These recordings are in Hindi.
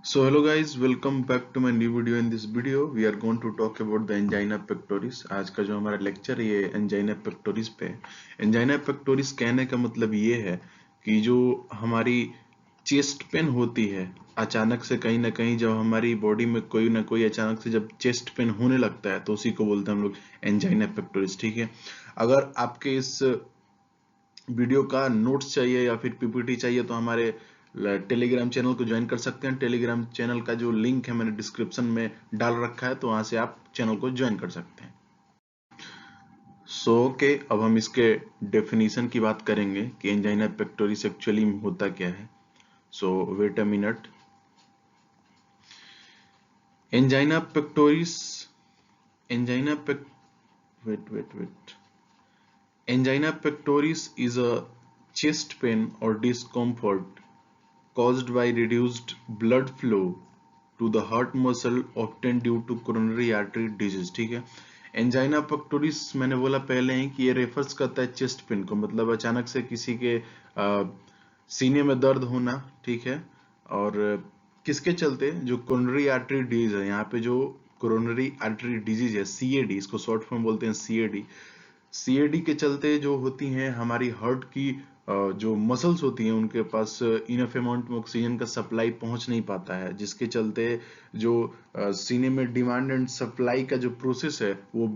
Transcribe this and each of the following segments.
So hello guys, welcome back to my new video. In this video we are going to talk about the angina pectoris. आज का जो हमारा लेक्चर है ये angina pectoris पे है। angina pectoris कहने का मतलब ये है कि जो हमारी चेस्ट पेन होती है अचानक से कहीं ना कहीं, जब हमारी बॉडी में कोई ना कोई अचानक से जब चेस्ट पेन होने लगता है तो उसी को बोलते हैं हम लोग एंजाइना पेक्टोरिस। ठीक है, अगर आपके इस वीडियो का नोट्स चाहिए या फिर पीपीटी चाहिए तो हमारे टेलीग्राम चैनल को ज्वाइन कर सकते हैं। टेलीग्राम चैनल का जो लिंक है मैंने डिस्क्रिप्शन में डाल रखा है, तो वहां से आप चैनल को ज्वाइन कर सकते हैं। ओके, अब हम इसके डेफिनेशन की बात करेंगे कि एंजाइना पेक्टोरिस एक्चुअली होता क्या है। Wait a minute. Angina pectoris, angina पेक wait wait wait Angina pectoris is a chest pain or discomfort caused by reduced blood flow to the heart muscle, often due to coronary artery disease। ठीक है, एंजाइना पेक्टोरिस मैंने बोला पहले ही कि ये रेफर्स करता है चेस्ट पेन को, मतलब अचानक से किसी के सीने में दर्द होना। ठीक है, और किसके चलते, जो कोरोनरी आर्टरी डिजीज है, यहाँ पे जो कोरोनरी आर्टरी डिजीज है सीएडी, इसको शॉर्ट फॉर्म बोलते हैं सीएडी। सीएडी के चलते जो होती हैं हमारी हार्ट की जो मसल्स होती हैं उनके पास इनफ अमाउंट में ऑक्सीजन का सप्लाई पहुंच नहीं पाता है, जिसके चलते जो सीने में डिमांड एंड सप्लाई का जो प्रोसेस है वो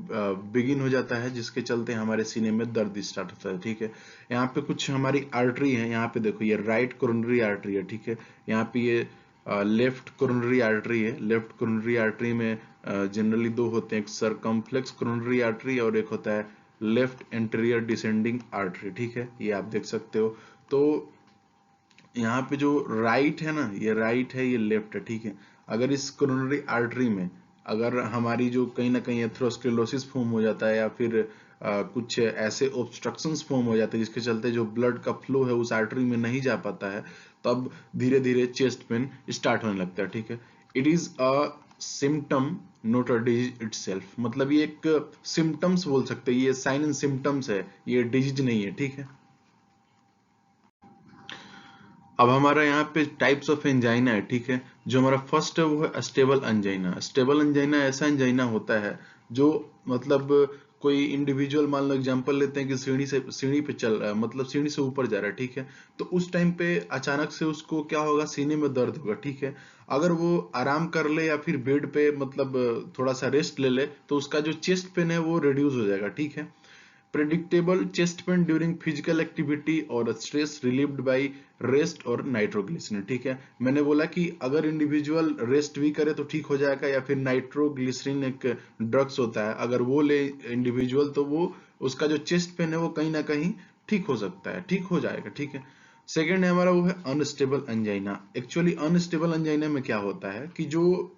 बिगिन हो जाता है, जिसके चलते हमारे सीने में दर्द स्टार्ट होता है। ठीक है, यहाँ पे कुछ हमारी आर्टरी है, यहाँ पे देखो ये राइट कोरोनरी आर्टरी है। ठीक है, यहाँ पे ये लेफ्ट कोरोनरी आर्टरी है। लेफ्ट कोरोनरी आर्टरी में जनरली दो होते हैं, एक सरकमफ्लेक्स कोरोनरी आर्टरी और एक होता है लेफ्ट एंटीरियर डिसेंडिंग आर्टरी। ठीक है, ये आप देख सकते हो। तो यहाँ पे जो राइट है ना, ये राइट है, ये लेफ्ट है। ठीक है, अगर इस कोरोनरी आर्टरी में अगर हमारी जो कहीं ना कहीं एथेरोस्क्लेरोसिस फॉर्म हो जाता है या फिर कुछ ऐसे ऑब्स्ट्रक्शंस फॉर्म हो जाते हैं जिसके चलते जो ब्लड का फ्लो है उस आर्टरी में नहीं जा पाता है, तब धीरे धीरे चेस्ट पेन स्टार्ट होने लगता है। ठीक है, it is a symptom not a disease itself, मतलब ये एक सिम्टम्स बोल सकते हैं, ये साइन एंड सिम्टम्स है, ये डिजीज नहीं है। ठीक है, अब हमारा यहाँ पे टाइप्स ऑफ एंजाइना है। ठीक है, जो हमारा फर्स्ट है वो है स्टेबल एंजाइना। स्टेबल एंजाइना ऐसा एंजाइना होता है जो मतलब कोई इंडिविजुअल, मान लो एग्जांपल लेते हैं कि सीढ़ी पे चल रहा है, मतलब सीढ़ी से ऊपर जा रहा है। ठीक है, तो उस टाइम पे अचानक से उसको क्या होगा, सीने में दर्द होगा। ठीक है, अगर वो आराम कर ले या फिर बेड पे मतलब थोड़ा सा रेस्ट ले ले तो उसका जो चेस्ट पेन है वो रिड्यूस हो जाएगा। ठीक है, predictable chest pain during physical activity और स्ट्रेस रिलीव्ड बाय रेस्ट और नाइट्रोग्लिसरीन। ठीक है, मैंने बोला कि अगर इंडिविजुअल रेस्ट भी करे तो ठीक हो जाएगा, या फिर नाइट्रोग्लिसरीन एक ड्रग्स होता है, अगर वो ले इंडिविजुअल तो वो उसका जो चेस्ट पेन है वो कहीं ना कहीं ठीक हो सकता है, ठीक हो जाएगा। ठीक है, सेकेंड है हमारा वो है unstable angina. Actually unstable angina में क्या होता है कि जो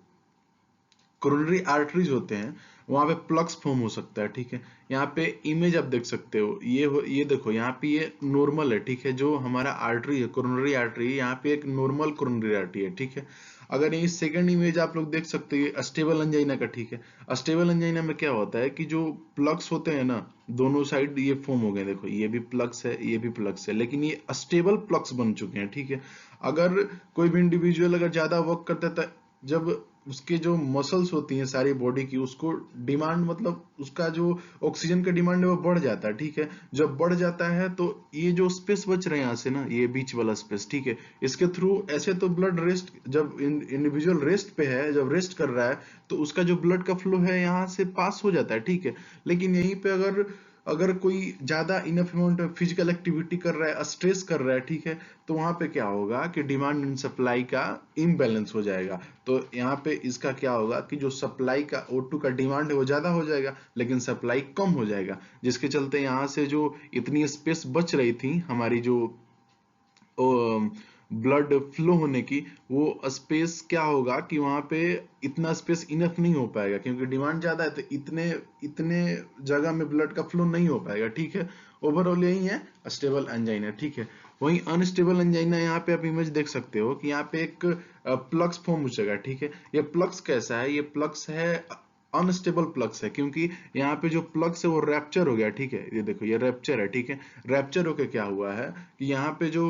कोरोनरी आर्टरीज होते हैं वहां पे प्लग्स फॉर्म हो सकता है। ठीक है, यहाँ पे इमेज आप देख सकते हो, ये देखो, यहाँ पे ये नॉर्मल है। ठीक है, जो हमारा आर्टरी है कोरोनरी आर्टरी, यहाँ पे एक नॉर्मल कोरोनरी आर्टरी है। ठीक है, अगर ये सेकंड इमेज आप लोग देख सकते हो अस्टेबल एंजाइना का। ठीक है, अस्टेबल एंजाइना में क्या होता है कि जो प्लग्स होते हैं ना दोनों साइड ये फॉर्म हो गए, देखो ये भी प्लग्स है ये भी प्लग्स है, लेकिन ये अस्टेबल प्लग्स बन चुके हैं। ठीक है, अगर कोई भी इंडिविजुअल अगर ज्यादा वर्क करता है, जब उसके जो मसल्स होती हैं सारी बॉडी की, उसको डिमांड, मतलब उसका जो ऑक्सीजन का डिमांड है वो बढ़ जाता है। ठीक है, जब बढ़ जाता है तो ये जो स्पेस बच रहे हैं यहाँ से ना, ये बीच वाला स्पेस, ठीक है, इसके थ्रू ऐसे तो ब्लड रेस्ट, जब इंडिविजुअल रेस्ट पे है, जब रेस्ट कर रहा है तो उसका जो ब्लड का फ्लो है यहाँ से पास हो जाता है। ठीक है, लेकिन यहीं पे अगर अगर कोई ज्यादा इनफ अमाउंट में फिजिकल एक्टिविटी कर रहा है, स्ट्रेस कर रहा है, ठीक है, तो वहां पे क्या होगा कि डिमांड एंड सप्लाई का इम्बैलेंस हो जाएगा। तो यहाँ पे इसका क्या होगा कि जो सप्लाई का O2 का डिमांड है वो ज्यादा हो जाएगा लेकिन सप्लाई कम हो जाएगा, जिसके चलते यहाँ से जो इतनी स्पेस बच रही थी हमारी जो ब्लड फ्लो होने की, वो स्पेस क्या होगा कि वहां पे इतना स्पेस इनफ नहीं हो पाएगा, क्योंकि डिमांड ज्यादा है तो इतने इतने जगह में ब्लड का फ्लो नहीं हो पाएगा। ठीक है, ओवरऑल यही है स्टेबल एंजाइना। ठीक है, वहीं अनस्टेबल एंजाइना, यहाँ पे आप इमेज देख सकते हो कि यहाँ पे एक प्लक्स फॉर्म हो जाएगा। ठीक है, ये प्लक्स कैसा है, ये प्लक्स है अनस्टेबल प्लग्स है, क्योंकि यहाँ पे जो प्लग्स है वो रैप्चर हो गया। ठीक है, ये देखो ये रैप्चर है। ठीक है, रैप्चर होके क्या हुआ है कि यहाँ पे जो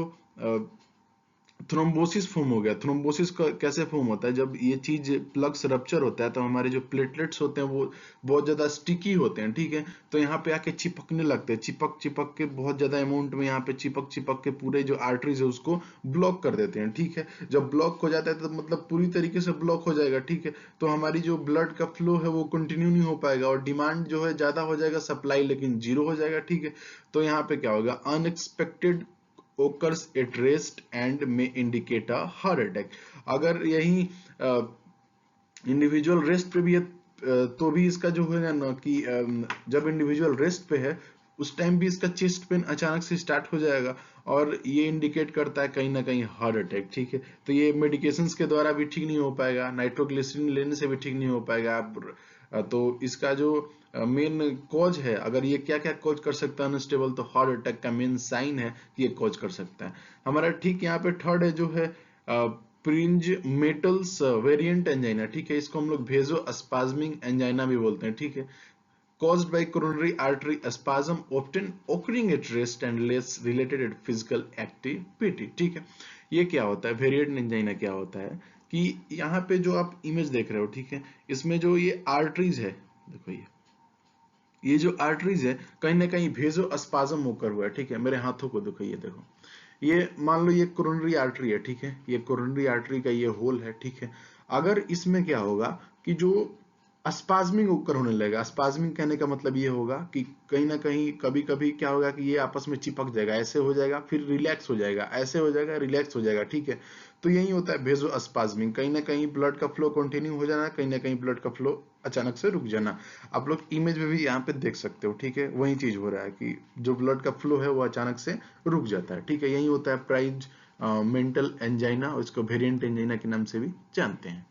थ्रोम्बोसिस फॉर्म हो गया। थ्रोम्बोसिस का कैसे फॉर्म होता है, जब ये चीज प्लग्स रप्चर होता है तो हमारे जो प्लेटलेट्स होते हैं वो बहुत ज्यादा स्टिकी होते हैं, ठीक है। तो यहाँ पे आके चिपकने लगते हैं, चिपक चिपक के बहुत ज्यादा अमाउंट में यहाँ पे चिपक चिपक के पूरे जो आर्टरीज है उसको ब्लॉक कर देते हैं, ठीक है। जब ब्लॉक हो जाता है तो मतलब पूरी तरीके से ब्लॉक हो जाएगा, ठीक है। तो हमारी जो ब्लड का फ्लो है वो कंटिन्यू नहीं हो पाएगा और डिमांड जो है ज्यादा हो जाएगा, सप्लाई लेकिन जीरो हो जाएगा, ठीक है। तो यहाँ पे क्या होगा, unexpected occurs at rest and may indicate a heart attack। अगर यही इंडिविजुअल रेस्ट पे भी है तो भी इसका जो है ना कि जब इंडिविजुअल रेस्ट पे है उस टाइम भी इसका चेस्ट पेन अचानक से स्टार्ट हो जाएगा और ये इंडिकेट करता है कहीं ना कहीं हार्ट अटैक, ठीक है। तो ये मेडिकेशंस के द्वारा भी ठीक नहीं हो पाएगा, नाइट्रोग्लिसरीन लेने से भी ठीक नहीं हो पाएगा। तो इसका जो मेन कॉज है, अगर ये क्या क्या कॉज कर सकता है अनस्टेबल, तो हार्ट अटैक का मेन साइन है कि ये कॉज कर सकता है हमारा। ठीक यहाँ पे थर्ड है जो है प्रिंज मेटल्स वेरिएंट एंजाइना, ठीक है। इसको हम लोग भेजो स्पाज्मिंग एंजाइना भी बोलते हैं, ठीक है। caused by coronary artery spasm often occurring at rest and less related at physical activity, ठीक है। ये क्या होता है, वेरिएंट एंजाइना क्या होता है कि यहाँ पे जो आप इमेज देख रहे हो, ठीक है, इसमें जो ये आर्टरीज है, देखो ये जो आर्टरीज है कहीं ना कहीं भेजो स्पाज्म होकर हुआ है, ठीक है। मेरे हाथों को देखो, ये देखो, ये मान लो ये कोरोनरी आर्टरी है, ठीक है। ये कोरोनरी आर्टरी का ये होल है, ठीक है। अगर इसमें क्या होगा कि जो स्पाज्मिंग होकर होने लगेगा, स्पाज्मिंग कहने का मतलब ये होगा कि कहीं ना कहीं कभी कभी क्या होगा कि ये आपस में चिपक जाएगा, ऐसे हो जाएगा फिर रिलैक्स हो जाएगा, ऐसे हो जाएगा रिलैक्स हो जाएगा, ठीक है। तो यही होता है भेजो स्पाज्मिंग, कहीं ना कहीं ब्लड का फ्लो कंटिन्यू हो जाना, कहीं ना कहीं ब्लड का फ्लो अचानक से रुक जाना। आप लोग इमेज में भी यहाँ पे देख सकते हो, ठीक है, वही चीज हो रहा है कि जो ब्लड का फ्लो है वो अचानक से रुक जाता है, ठीक है। यही होता है प्राइज मेंटल एंजाइना, इसको वेरिएंट एंजाइना के नाम से भी जानते हैं।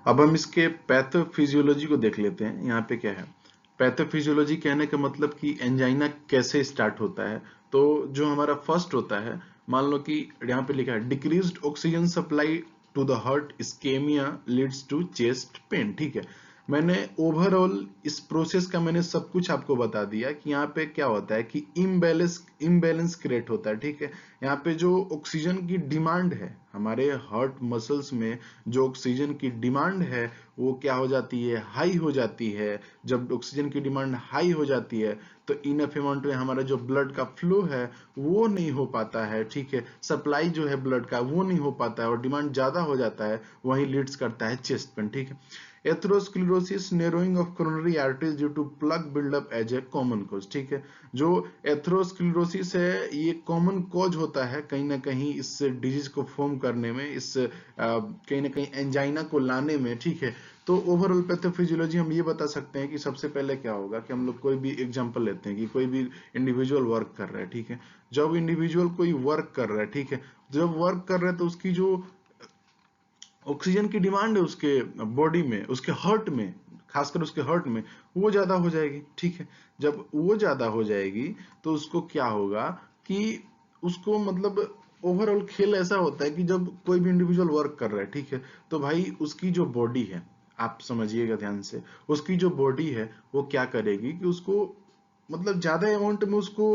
अब हम इसके पैथोफिजियोलॉजी को देख लेते हैं। यहाँ पे क्या है, पैथोफिजियोलॉजी कहने का मतलब कि एंजाइना कैसे स्टार्ट होता है। तो जो हमारा फर्स्ट होता है, मान लो कि यहाँ पे लिखा है decreased oxygen supply to the heart ischaemia leads to chest pain, ठीक है। मैंने ओवरऑल इस प्रोसेस का मैंने सब कुछ आपको बता दिया कि यहाँ पे क्या होता है कि इम्बैलेंस क्रिएट होता है, ठीक है। यहाँ पे जो ऑक्सीजन की डिमांड है हमारे हार्ट मसल्स में, जो ऑक्सीजन की डिमांड है वो क्या हो जाती है, हाई हो जाती है। जब ऑक्सीजन की डिमांड हाई हो जाती है तो इनफ अमाउंट में हमारा जो ब्लड का फ्लो है वो नहीं हो पाता है, ठीक है। सप्लाई जो है ब्लड का वो नहीं हो पाता है और डिमांड ज्यादा हो जाता है, वही लीड्स करता है चेस्ट पेन, ठीक है। Atherosclerosis narrowing of coronary arteries due to plaque buildup as a common cause, ठीक है। जो एथेरोस्क्लेरोसिस है ये कॉमन कॉज होता है कहीं ना कहीं इस डिजीज को फॉर्म करने में, इस कहीं ना कहीं एंजाइना को लाने में, ठीक है। तो ओवरऑल पैथोफिजियोलॉजी हम ये बता सकते हैं कि सबसे पहले क्या होगा कि हम लोग कोई भी एग्जांपल लेते हैं कि कोई भी इंडिविजुअल वर्क कर रहा है, ठीक है। जब इंडिविजुअल कोई वर्क कर रहा है, ठीक है, जब वर्क कर रहा है तो उसकी जो ऑक्सीजन की डिमांड है उसके बॉडी में, उसके हार्ट में, खासकर उसके हार्ट में वो ज्यादा हो जाएगी, ठीक है। जब वो ज्यादा हो जाएगी तो उसको क्या होगा कि उसको मतलब ओवरऑल खेल ऐसा होता है कि जब कोई भी इंडिविजुअल वर्क कर रहा है, ठीक है, तो भाई उसकी जो बॉडी है, आप समझिएगा ध्यान से, उसकी जो बॉडी है वो क्या करेगी कि उसको मतलब ज्यादा अमाउंट में उसको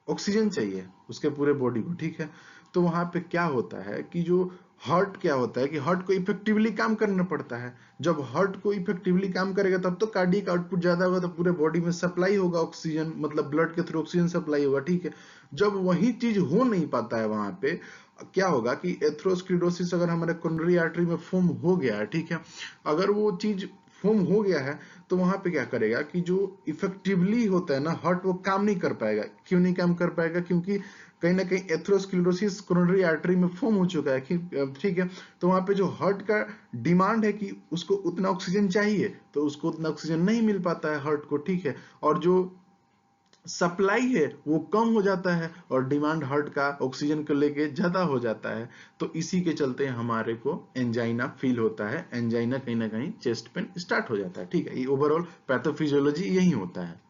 ऑक्सीजन चाहिए उसके पूरे बॉडी को, ठीक है। तो वहां पे क्या होता है कि जो हार्ट क्या होता है कि हार्ट को इफेक्टिवली काम करना पड़ता है। जब हार्ट को इफेक्टिवली काम करेगा तब तो कार्डियक आउटपुट ज्यादा होगा, तो पूरे बॉडी में सप्लाई होगा ऑक्सीजन, मतलब ब्लड के थ्रू ऑक्सीजन सप्लाई होगा, ठीक है। जब वही चीज हो नहीं पाता है वहां पे क्या होगा कि एथेरोस्क्लेरोसिस अगर हमारे कोरोनरी आर्टरी में फॉर्म हो गया है, ठीक है, अगर वो चीज फॉर्म हो गया है तो वहां पे क्या करेगा कि जो इफेक्टिवली होता है ना हार्ट, वो काम नहीं कर पाएगा। क्यों नहीं काम कर पाएगा, क्योंकि कहीं ना कहीं एथेरोस्क्लेरोसिस कोरोनरी आर्टरी में फॉर्म हो चुका है, ठीक है। तो वहां पे जो हार्ट का डिमांड है कि उसको उतना ऑक्सीजन चाहिए तो उसको उतना ऑक्सीजन नहीं मिल पाता है हार्ट को, ठीक है। और जो सप्लाई है वो कम हो जाता है और डिमांड हार्ट का ऑक्सीजन को लेके ज्यादा हो जाता है। तो इसी के चलते हमारे को एंजाइना फील होता है, एंजाइना कहीं ना कहीं चेस्ट पेन स्टार्ट हो जाता है, ठीक है। ये ओवरऑल पैथोफिजियोलॉजी यही होता है।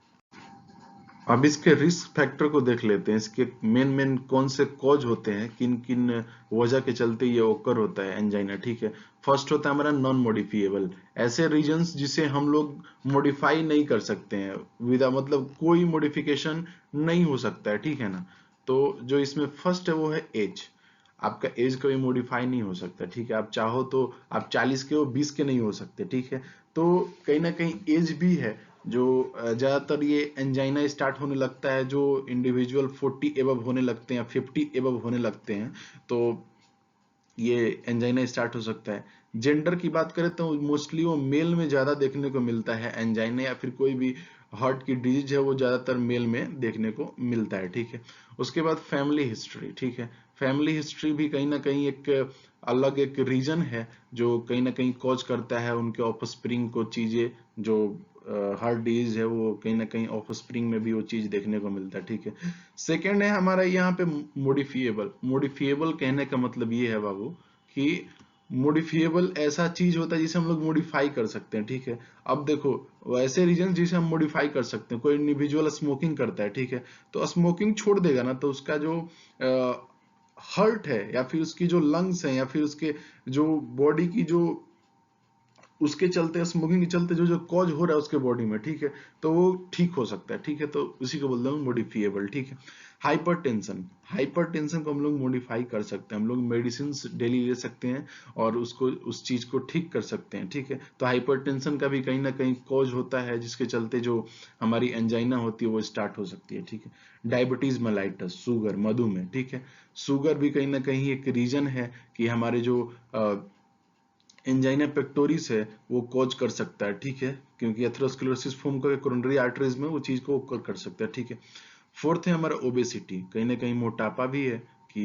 अब इसके रिस्क फैक्टर को देख लेते हैं, इसके मेन मेन कौन से कॉज होते हैं, किन किन वजह के चलते ये ओकर होता है एंजाइना, ठीक है। फर्स्ट होता है हमारा नॉन मॉडिफिएबल, ऐसे रीजंस जिसे हम लोग मॉडिफाई नहीं कर सकते हैं, विदा मतलब कोई मॉडिफिकेशन नहीं हो सकता है, ठीक है ना। तो जो इसमें फर्स्ट है वो है एज। आपका एज कभी मॉडिफाई नहीं हो सकता, ठीक है। आप चाहो तो आप 40 के हो, 20 के नहीं हो सकते, ठीक है। तो कहीं ना कहीं एज भी है जो ज्यादातर ये एंजाइना स्टार्ट होने लगता है जो इंडिविजुअल 40 एबव होने लगते हैं, 50 एबव होने लगते हैं, तो ये एंजाइना स्टार्ट हो सकता है। जेंडर की बात करें तो मोस्टली वो मेल में ज्यादा देखने को मिलता है एंजाइना, या फिर कोई भी हार्ट की डिजीज है वो ज्यादातर मेल में देखने को मिलता है, ठीक है। उसके बाद फैमिली हिस्ट्री, ठीक है। फैमिली हिस्ट्री भी कहीं ना कहीं एक अलग एक रीजन है जो कहीं ना कहीं कॉज करता है उनके ऑफस्प्रिंग को चीजें, जो हार्ट डिजीज है वो कहीं ना कहीं ऑफस्प्रिंग में भी वो चीज देखने को मिलता है, ठीक है। सेकेंड है हमारा यहाँ पे मोडिफिएबल। मोडिफिएबल कहने का मतलब ये है बाबू कि मोडिफिएबल ऐसा चीज होता है जिसे हम लोग मॉडिफाई कर सकते हैं, ठीक है। अब देखो वैसे रीजन जिसे हम मॉडिफाई कर सकते हैं, कोई इंडिविजुअल स्मोकिंग करता है, ठीक है, तो स्मोकिंग छोड़ देगा ना, तो उसका जो हर्ट है या फिर उसकी जो लंग्स है या फिर उसके जो बॉडी की जो उसके चलते स्मोकिंग के चलते जो जो कॉज हो रहा है उसके बॉडी में, ठीक है, तो वो ठीक हो सकता है, ठीक है। तो उसी को बोलते हैं मॉडिफिएबल, ठीक है। हाइपरटेंशन, हाइपरटेंशन को हम लोग मॉडिफाई कर सकते हैं, हम लोग मेडिसिन डेली ले सकते हैं और उसको उस चीज को ठीक कर सकते हैं, ठीक है। तो हाइपरटेंशन का भी कहीं ना कहीं कॉज होता है जिसके चलते जो हमारी एंजाइना होती है वो स्टार्ट हो सकती है, ठीक है। डायबिटीज मेलाइटस, शुगर, मधुमेह, ठीक है। शुगर भी कहीं ना कहीं एक रीजन है कि हमारे जो एंजाइना पेक्टोरिस है वो कॉज कर सकता है, ठीक है, क्योंकि एथेरोस्क्लेरोसिस फॉर्म करके कोरोनरी आर्टरीज में वो चीज को ओकर कर सकता है, ठीक है। फोर्थ है हमारा ओबेसिटी, कहीं ना कहीं मोटापा भी है कि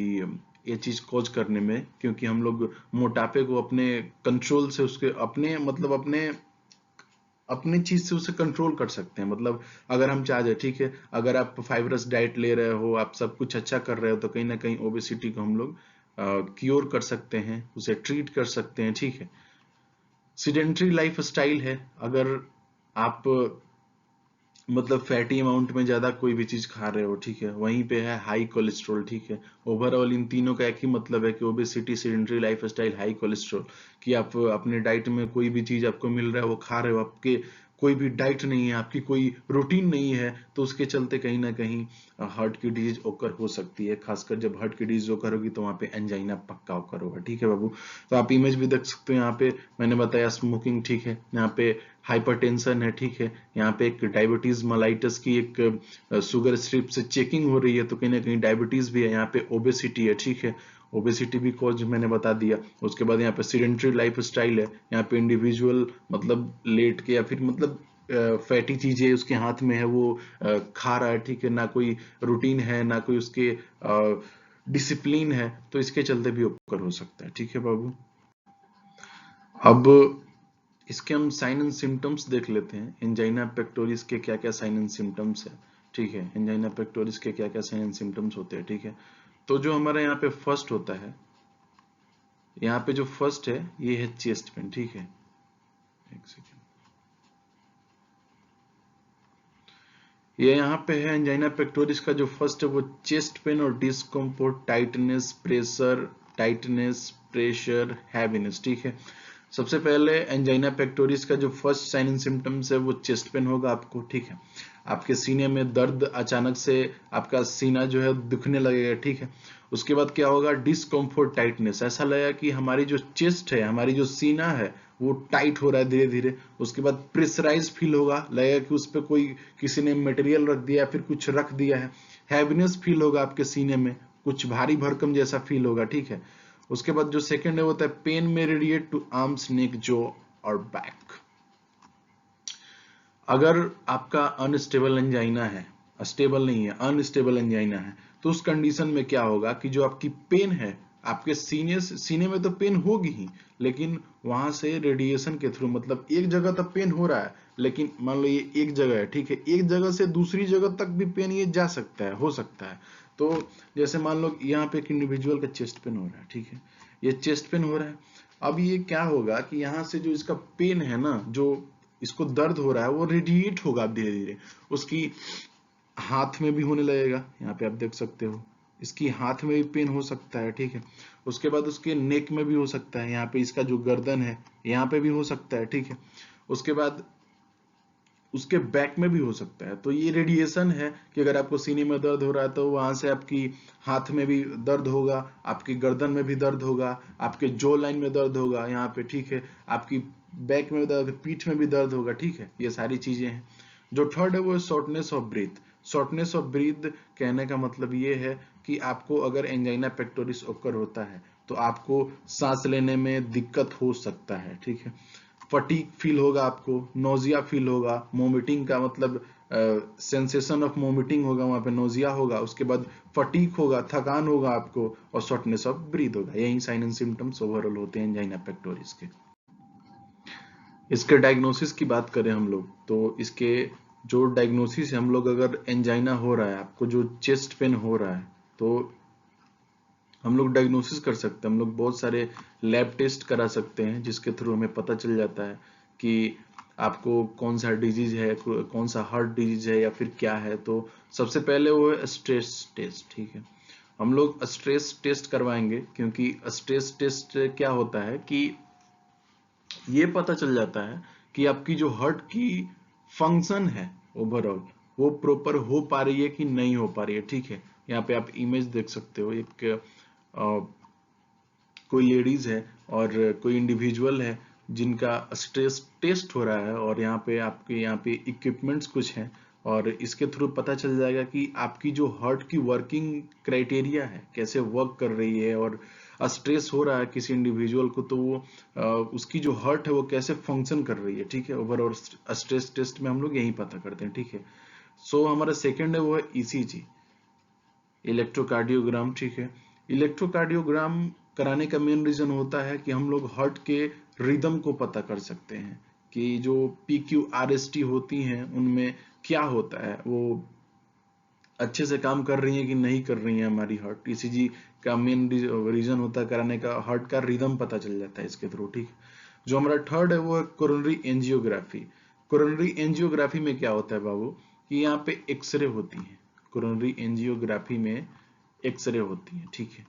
ये चीज कॉज करने में, क्योंकि हम लोग मोटापे को अपने कंट्रोल से उसके अपने मतलब अपने अपनी चीज से उसे कंट्रोल कर सकते हैं। मतलब अगर हम चाह जाए, ठीक है, अगर आप फाइबरस डाइट ले रहे हो, आप सब कुछ अच्छा कर रहे हो, तो कहीं ना कहीं ओबेसिटी को हम लोग क्योर कर सकते हैं, उसे ट्रीट कर सकते हैं, ठीक है। सीडेंट्री लाइफ स्टाइल है, अगर आप मतलब फैटी अमाउंट में ज्यादा कोई भी चीज खा रहे हो, ठीक है, वहीं पे है हाई कोलेस्ट्रॉल, ठीक है। ओवरऑल इन तीनों का एक ही मतलब है कि obesity, sedentary life style, high cholesterol, कि आप अपने डाइट में कोई भी चीज आपको मिल रहा है वो खा रहे हो, आपके कोई भी डाइट नहीं है, आपकी कोई रूटीन नहीं है, तो उसके चलते कहीं ना कहीं हार्ट की डिजीज ओकर हो सकती है। खासकर जब हार्ट की डिजीज ओकर होगी तो वहां पे एंजाइना पक्का ओकर होगा, ठीक है बाबू। तो आप इमेज भी देख सकते हो, यहाँ पे मैंने बताया स्मोकिंग, ठीक है, यहाँ पे हाइपरटेंशन है, ठीक है, यहाँ पे एक डायबिटीज मलाइटस की एक शुगर स्ट्रिप से चेकिंग हो रही है, तो कहीं ना कहीं डायबिटीज भी है, यहाँ पे ओबेसिटी है, ठीक है, ओबेसिटी भी कॉज मैंने बता दिया। उसके बाद यहाँ पे सीडेंट्री लाइफ स्टाइल है, यहाँ पे इंडिविजुअल मतलब लेट के या फिर मतलब फैटी चीजें उसके हाथ में है वो खा रहा है, ठीक है, ना कोई रूटीन है ना कोई उसके डिसिप्लिन है, तो इसके चलते भी ओकर हो सकता है, ठीक है बाबू। अब इसके हम साइन एंड सिम्टम्स देख लेते हैं, एंजाइना पेक्टोरिस के क्या क्या साइन एंड सिम्टम्स है, ठीक है, एंजाइना पेक्टोरिस के क्या क्या साइन एंड सिम्टम्स होते हैं, ठीक है। तो जो हमारे यहाँ पे फर्स्ट होता है, यहाँ पे जो फर्स्ट है ये है चेस्ट पेन, ठीक है, एक सेकेंड, ये यहाँ पे है एंजाइना पेक्टोरिस का जो फर्स्ट है वो चेस्ट पेन और discomfort, tightness, pressure, tightness, pressure, heaviness, ठीक है। सबसे पहले एंजाइना पेक्टोरिस का जो फर्स्ट साइन एंड सिम्टम्स है वो चेस्ट पेन होगा आपको, ठीक है। आपके सीने में दर्द, अचानक से आपका सीना जो है दुखने लगेगा, ठीक है। उसके बाद क्या होगा, डिस्कम्फर्ट, टाइटनेस, ऐसा लगेगा कि हमारी जो चेस्ट है, हमारी जो सीना है वो टाइट हो रहा है धीरे धीरे। उसके बाद प्रेशराइज फील होगा, लगेगा कि उस पर कोई किसी ने मटेरियल रख दिया या फिर कुछ रख दिया है। हैवीनेस फील होगा आपके सीने में, कुछ भारी भरकम जैसा फील होगा, ठीक है। उसके बाद जो सेकंड है होता है पेन में रेडिएट टू आर्म्स, नेक, जो और बैक। अगर आपका अनस्टेबल एंजाइना है, स्टेबल नहीं है, अनस्टेबल एंजाइना है, तो उस कंडीशन में क्या होगा कि जो आपकी पेन है, आपके सीने में तो पेन होगी ही, लेकिन वहां से रेडिएशन के थ्रू, मतलब एक जगह तक पेन हो रहा है, लेकिन मान लो ये एक जगह है, ठीक है, एक जगह से दूसरी जगह तक भी पेन ये जा सकता है, हो सकता है। तो जैसे मान लो यहाँ पे एक इंडिविजुअल का चेस्ट पेन हो रहा है, ठीक है, ये चेस्ट पेन हो रहा है। अब ये क्या होगा कि यहाँ से जो इसका पेन है ना, जो इसको दर्द हो रहा है वो रेडिएट होगा धीरे धीरे, उसकी हाथ में भी होने लगेगा, यहाँ पे आप देख सकते हो, इसकी हाथ में भी पेन हो सकता है, ठीक है। उसके बाद उसके नेक में भी हो सकता है, यहाँ पे इसका जो गर्दन है यहाँ पे भी हो सकता है, ठीक है। उसके बाद उसके बैक में भी हो सकता है। तो ये रेडिएशन है कि अगर आपको सीने में दर्द हो रहा है तो वहां से आपकी हाथ में भी दर्द होगा, आपकी गर्दन में भी दर्द होगा, आपके जो लाइन में दर्द होगा यहाँ पे, ठीक है, आपकी बैक में दर्द, पीठ में भी दर्द होगा, ठीक है, ये सारी चीजें हैं। जो थर्ड है वो है shortness of breath. Shortness of breath कहने का मतलब ये है कि आपको अगर एंजाइना पेक्टोरिस ओकर होता है तो आपको सांस लेने में दिक्कत हो सकता है, ठीक है, फटीग फील होगा, आपको नोजिया फील होगा, वोमिटिंग का मतलब सेंसेशन ऑफ वोमिटिंग होगा, वहां पे नोजिया होगा, उसके बाद फटीग होगा, थकान होगा आपको, और शॉर्टनेस ऑफ ब्रीथ होगा। यही साइन एंड सिम्टम्स ओवरऑल होते हैं एंजाइना पेक्टोरिस के। इसके डायग्नोसिस की बात करें हम लोग तो इसके जो डायग्नोसिस है, हम लोग अगर एंजाइना हो रहा है, आपको जो चेस्ट पेन हो रहा है, तो हम लोग डायग्नोसिस कर सकते हैं। हम लोग बहुत सारे लैब टेस्ट करा सकते हैं जिसके थ्रू हमें पता चल जाता है कि आपको कौन सा डिजीज है, कौन सा हार्ट डिजीज है या फिर क्या है। तो सबसे पहले वो है स्ट्रेस टेस्ट, ठीक है, हम लोग स्ट्रेस टेस्ट करवाएंगे, क्योंकि स्ट्रेस टेस्ट क्या होता है कि ये पता चल जाता है कि आपकी जो हार्ट की फंक्शन है ओवरऑल वो प्रॉपर हो पा रही है कि नहीं हो पा रही है, ठीक है। यहाँ पे आप इमेज देख सकते हो, एक कोई लेडीज है और कोई इंडिविजुअल है जिनका स्ट्रेस टेस्ट हो रहा है, और यहाँ पे आपके यहाँ पे इक्विपमेंट्स कुछ हैं, और इसके थ्रू पता चल जाएगा कि आपकी जो हार्ट की वर्किंग क्राइटेरिया है कैसे वर्क कर रही है, और स्ट्रेस हो रहा है किसी इंडिविजुअल को तो वो उसकी जो हार्ट है वो कैसे फंक्शन कर रही है, ठीक है। ओवरऑल स्ट्रेस टेस्ट में हम लोग यही पता करते हैं, ठीक है। सो हमारा सेकेंड है वो है ईसीजी, इलेक्ट्रोकार्डियोग्राम, ठीक है। इलेक्ट्रोकार्डियोग्राम कराने का मेन रीजन होता है कि हम लोग हार्ट के रिदम को पता कर सकते हैं कि जो PQRST होती हैं उनमें क्या होता है, वो अच्छे से काम कर रही है कि नहीं कर रही है हमारी हार्ट। ईसीजी का मेन रीजन होता है कराने का, हार्ट का रिदम पता चल जाता है इसके थ्रू, ठीक। जो हमारा थर्ड है वो है कोरोनरी एंजियोग्राफी। कोरोनरी एंजियोग्राफी में क्या होता है बाबू कि यहाँ पे एक्सरे होती है, कोरोनरी एंजियोग्राफी में एक्सरे होती है, ठीक है।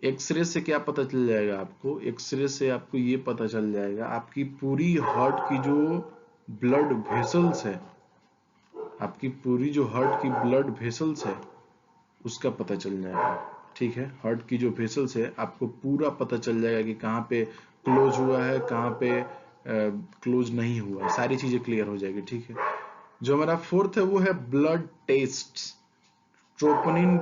एक्सरे से क्या पता चल जाएगा आपको, एक्सरे से आपको ये पता चल जाएगा आपकी पूरी हार्ट की जो ब्लड वेसल्स है, आपकी पूरी जो हार्ट की ब्लड वेसल्स है उसका पता चल जाएगा, ठीक है। हार्ट की जो वेसल्स है आपको पूरा पता चल जाएगा कि कहाँ पे क्लोज हुआ है, कहाँ पे क्लोज नहीं हुआ है, सारी चीजें क्लियर हो जाएगी, ठीक है। जो हमारा फोर्थ है वो है blood test, troponin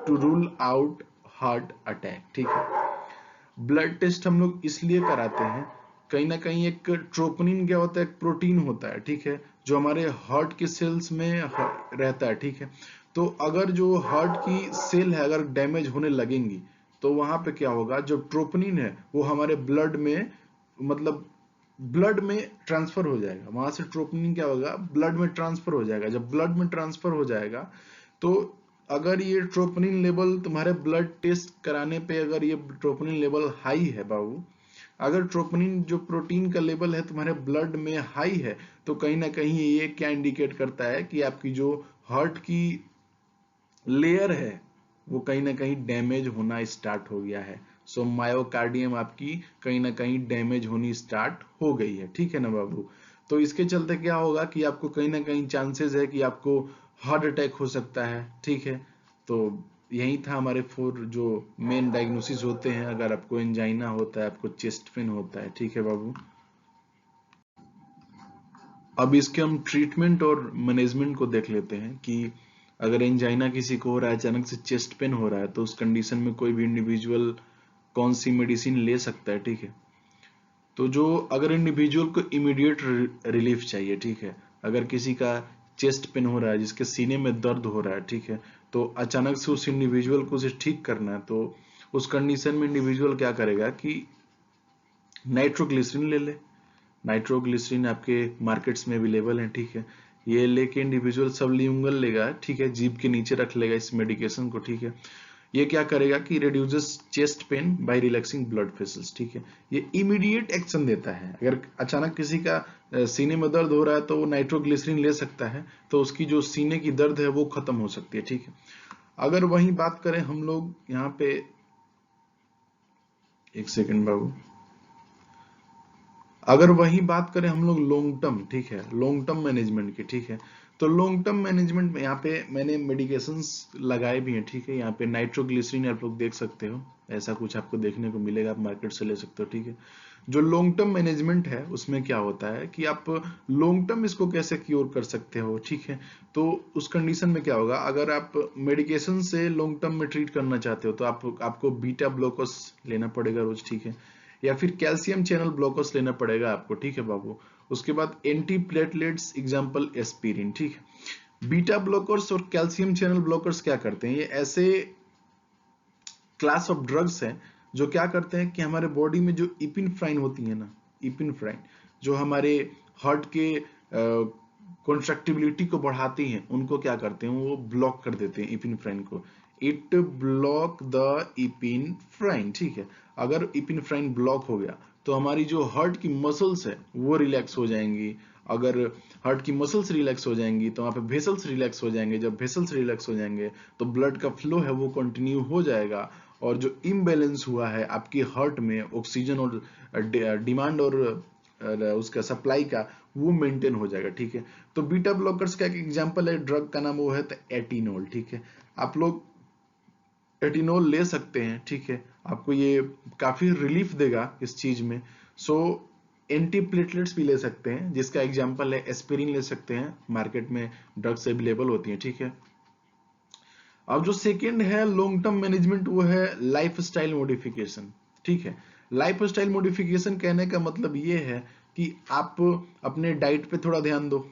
to rule out heart attack, ठीक है। ब्लड टेस्ट हम लोग इसलिए कराते हैं, कहीं ना कहीं एक ट्रोपोनिन क्या होता है, एक प्रोटीन होता है, ठीक है, जो हमारे हार्ट के सेल्स में रहता है, ठीक है। तो अगर जो हार्ट की सेल है अगर डैमेज होने लगेंगी तो वहां पे क्या होगा, जो ट्रोपोनिन है वो हमारे ब्लड में मतलब ब्लड में ट्रांसफर हो जाएगा, वहां से ट्रोपोनिन क्या होगा, ब्लड में ट्रांसफर हो जाएगा। जब ब्लड में ट्रांसफर हो जाएगा तो अगर ये ट्रोपोनिन लेवल तुम्हारे ब्लड टेस्ट कराने पे अगर ये ट्रोपोनिन लेवल हाई है बाबू, अगर ट्रोपोनिन जो प्रोटीन का लेवल है तुम्हारे ब्लड में हाई है, तो कहीं ना कहीं ये क्या इंडिकेट करता है कि आपकी जो हार्ट की लेयर है वो कहीं ना कहीं डैमेज होना स्टार्ट हो गया है। सो मायोकार्डियम आपकी कहीं ना कहीं डैमेज होनी स्टार्ट हो गई है, ठीक है ना बाबू। तो इसके चलते क्या होगा कि आपको कहीं ना कहीं चांसेस है कि आपको हार्ट अटैक हो सकता है, ठीक है। तो यही था हमारे 4 जो मेन डायग्नोसिस होते हैं अगर आपको एंजाइना होता है, आपको चेस्ट पेन होता है, ठीक है बाबू। अब इसके हम ट्रीटमेंट और मैनेजमेंट को देख लेते हैं कि अगर एंजाइना किसी को हो रहा है, अचानक से चेस्ट पेन हो रहा है, तो उस कंडीशन में कोई भी इंडिविजुअल कौन सी मेडिसिन ले सकता है, ठीक है। तो जो अगर इंडिविजुअल को इमीडिएट रिलीफ चाहिए, ठीक है, अगर किसी का चेस्ट पेन हो रहा है, जिसके सीने में दर्द हो रहा है, ठीक है, तो अचानक से उस इंडिविजुअल को उसे ठीक करना है, तो उस कंडीशन में इंडिविजुअल क्या करेगा कि नाइट्रोग्लिसरीन ले ले। नाइट्रोग्लिसरीन आपके मार्केट्स में अवेलेबल है, ठीक है। ये लेके इंडिविजुअल सबलिंगुअल लेगा, ठीक है, जीभ के नीचे रख लेगा इस मेडिकेशन को, ठीक है। ये क्या करेगा कि reduces chest pain by relaxing blood vessels, ठीक है। ये इमीडिएट एक्शन देता है। अगर अचानक किसी का सीने में दर्द हो रहा है तो वो नाइट्रोग्लिसरीन ले सकता है, तो उसकी जो सीने की दर्द है वो खत्म हो सकती है, ठीक है। अगर वही बात करें हम लोग यहाँ पे, एक सेकंड बाबू, अगर वही बात करें हम लोग लॉन्ग टर्म, ठीक है, लॉन्ग टर्म मैनेजमेंट की, ठीक है, तो लॉन्ग टर्म मैनेजमेंट में यहाँ पे मैंने मेडिकेशंस लगाए भी हैं, ठीक है, यहाँ पे नाइट्रोग्लिसरीन आप लोग देख सकते हो, ऐसा कुछ आपको देखने को मिलेगा, आप मार्केट से ले सकते हो, ठीक है। जो लॉन्ग टर्म मैनेजमेंट है उसमें क्या होता है कि आप लॉन्ग टर्म इसको कैसे क्योर कर सकते हो, ठीक है। तो उस कंडीशन में क्या होगा, अगर आप मेडिकेशन से लॉन्ग टर्म में ट्रीट करना चाहते हो तो आपको बीटा ब्लॉकर्स लेना पड़ेगा रोज, ठीक है, या फिर कैल्शियम चैनल ब्लॉकर्स लेना पड़ेगा आपको, ठीक है बाबू। उसके बाद एंटी प्लेटलेट्स, एग्जांपल एस्पिरिन, ठीक है। बीटा ब्लॉकर्स और कैल्शियम चैनल ब्लॉकर्स क्या करते हैं, ये ऐसे क्लास ऑफ ड्रग्स हैं जो क्या करते हैं कि हमारे बॉडी में जो इपिनफ्राइन होती है ना, इपिनफ्राइन जो हमारे हार्ट के कॉन्ट्रैक्टिबिलिटी को बढ़ाती हैं, उनको क्या करते हैं, वो ब्लॉक कर देते हैं इपिनफ्राइन को। इट ब्लॉक द इपिनफ्राइन, ठीक है। अगर इपिनफ्राइन ब्लॉक हो गया तो हमारी जो हार्ट की मसल्स है वो रिलैक्स हो जाएंगी। अगर हार्ट की मसल्स रिलैक्स हो जाएंगी तो वहां पे वेसल्स रिलैक्स हो जाएंगे। जब वेसल्स रिलैक्स हो जाएंगे तो ब्लड का फ्लो है वो कंटिन्यू हो जाएगा, और जो इम्बैलेंस हुआ है आपकी हार्ट में ऑक्सीजन और डिमांड और उसका सप्लाई का, वो मेंटेन हो जाएगा, ठीक है। तो बीटा ब्लॉकर्स का एक एग्जांपल है, ड्रग का नाम वो है तो एटिनोल, ठीक है। आप लोग एटिनोल ले सकते हैं, ठीक है, आपको ये काफी रिलीफ देगा इस चीज में। सो एंटी प्लेटलेट्स भी ले सकते हैं, जिसका एग्जांपल है एस्पिरिन ले सकते हैं, मार्केट में ड्रग्स अवेलेबल होती है, ठीक है। अब जो सेकेंड है लॉन्ग टर्म मैनेजमेंट, वो है लाइफ स्टाइल मॉडिफिकेशन, ठीक है। लाइफ स्टाइल मॉडिफिकेशन कहने का मतलब ये है कि आप अपने डाइट पे थोड़ा ध्यान दो,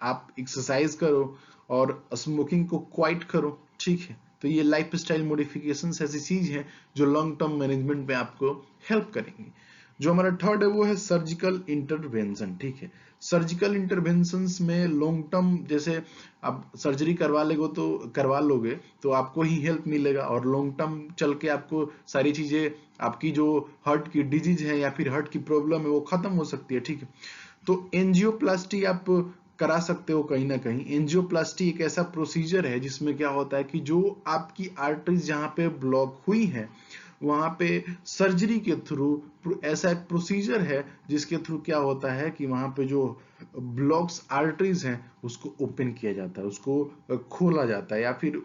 आप एक्सरसाइज करो और स्मोकिंग को क्वाइट करो, ठीक है। तो ये लाइफ स्टाइल मॉडिफिकेशन ऐसी चीज है जो लॉन्ग टर्म मैनेजमेंट में आपको हेल्प करेंगी। जो हमारा थर्ड है वो है सर्जिकल इंटरवेंशन, ठीक है। सर्जिकल इंटरवेंशन में लॉन्ग टर्म, जैसे आप सर्जरी करवा लोगे तो आपको ही हेल्प मिलेगा, और लॉन्ग टर्म चल के आपको सारी चीजें, आपकी जो हार्ट की डिजीज है या फिर हार्ट की प्रॉब्लम है वो खत्म हो सकती है, ठीक है। तो एंजियोप्लास्टी आप करा सकते हो कहीं ना कहीं। एंजियोप्लास्टी एक ऐसा प्रोसीजर है जिसमें क्या होता है कि जो आपकी आर्टरीज जहां पे ब्लॉक हुई है वहां पे सर्जरी के थ्रू, ऐसा एक प्रोसीजर है जिसके थ्रू क्या होता है कि वहां पे जो ब्लॉक्स आर्टरीज हैं उसको ओपन किया जाता है, उसको खोला जाता है, या फिर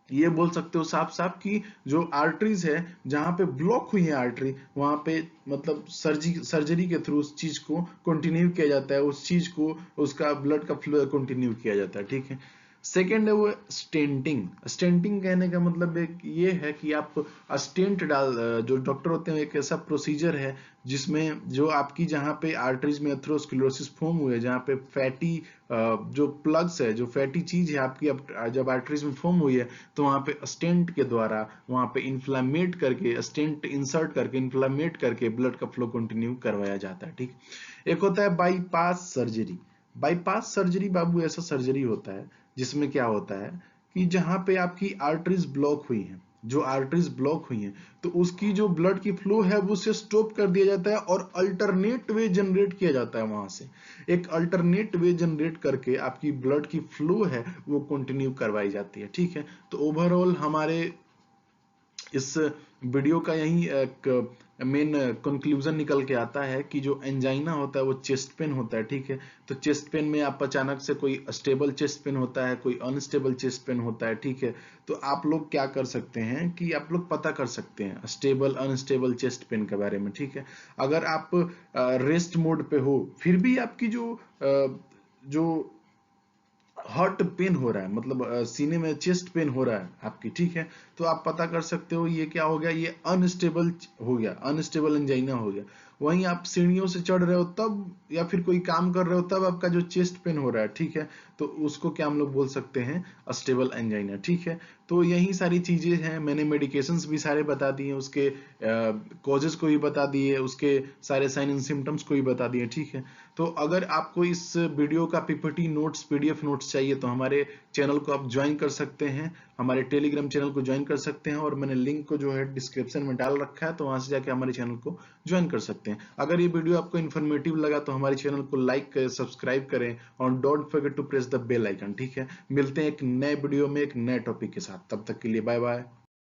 ये बोल सकते हो साफ साफ कि जो आर्टरीज है जहां पे ब्लॉक हुई है आर्टरी, वहां पे मतलब सर्जरी के थ्रू उस चीज को कंटिन्यू किया जाता है, उस चीज को, उसका ब्लड का फ्लो कंटिन्यू किया जाता है, ठीक है। सेकेंड है वो स्टेंटिंग। स्टेंटिंग कहने का मतलब ये है कि आप स्टेंट जो डॉक्टर होते हैं, एक ऐसा प्रोसीजर है जिसमें जो आपकी जहां पे आर्टरीज में एथेरोस्क्लेरोसिस फॉर्म हुए, जहां पे फैटी जो प्लग्स है, जो फैटी चीज है आपकी, जब आर्टरीज में फॉर्म हुई है तो वहां पे स्टेंट के द्वारा वहां पे इन्फ्लामेट करके, स्टेंट इंसर्ट करके इन्फ्लामेट करके ब्लड का फ्लो कंटिन्यू करवाया जाता है, ठीक। एक होता है बाईपास सर्जरी। बाईपास सर्जरी बाबू ऐसा सर्जरी होता है जिसमें क्या होता है कि जहां पे आपकी आर्टरीज ब्लॉक हुई हैं, जो आर्टरीज ब्लॉक हुई हैं तो उसकी जो ब्लड की फ्लो है वो उसे स्टॉप कर दिया जाता है और अल्टरनेट वे जनरेट किया जाता है। वहां से एक अल्टरनेट वे जनरेट करके आपकी ब्लड की फ्लो है वो कंटिन्यू करवाई जाती है, ठीक है। तो ओवरऑल हमारे इस वीडियो का यही एक मेन कंक्लूजन निकल के आता है कि जो एंजाइना होता है वो चेस्ट पेन होता है, ठीक है। तो चेस्ट पेन में आप अचानक से, कोई स्टेबल चेस्ट पेन होता है, कोई अनस्टेबल चेस्ट पेन होता है, ठीक है। तो आप लोग क्या कर सकते हैं कि आप लोग पता कर सकते हैं स्टेबल अनस्टेबल चेस्ट पेन के बारे में, ठीक है। अगर आप रेस्ट मोड पे हो फिर भी आपकी जो हार्ट पेन हो रहा है, मतलब सीने में चेस्ट पेन हो रहा है आपकी, ठीक है, तो आप पता कर सकते हो ये क्या हो गया, ये अनस्टेबल हो गया, अनस्टेबल एंजाइना हो गया। वहीं आप सीढ़ियों से चढ़ रहे हो तब, या फिर कोई काम कर रहे हो तब आपका जो चेस्ट पेन हो रहा है, ठीक है, तो उसको क्या हम लोग बोल सकते हैं, अस्टेबल एंजाइना, ठीक है। तो यही सारी चीजें हैं, मैंने मेडिकेशंस भी सारे बता दिए, उसके कॉजेज को भी बता दिए, उसके सारे साइन एंड सिम्टम्स को भी बता दिए, ठीक है। तो अगर आपको इस वीडियो का पीपीटी नोट्स, पीडीएफ नोट्स चाहिए तो हमारे चैनल को आप ज्वाइन कर सकते हैं, हमारे टेलीग्राम चैनल को ज्वाइन कर सकते हैं, और मैंने लिंक को जो है डिस्क्रिप्शन में डाल रखा है, तो वहां से जाके हमारे चैनल को ज्वाइन कर सकते हैं। अगर ये वीडियो आपको इन्फॉर्मेटिव लगा तो हमारे चैनल को लाइक करें, सब्सक्राइब करें, और don't forget to press the bell icon, ठीक है। मिलते हैं एक नए वीडियो में एक नए टॉपिक के साथ, तब तक के लिए बाय बाय।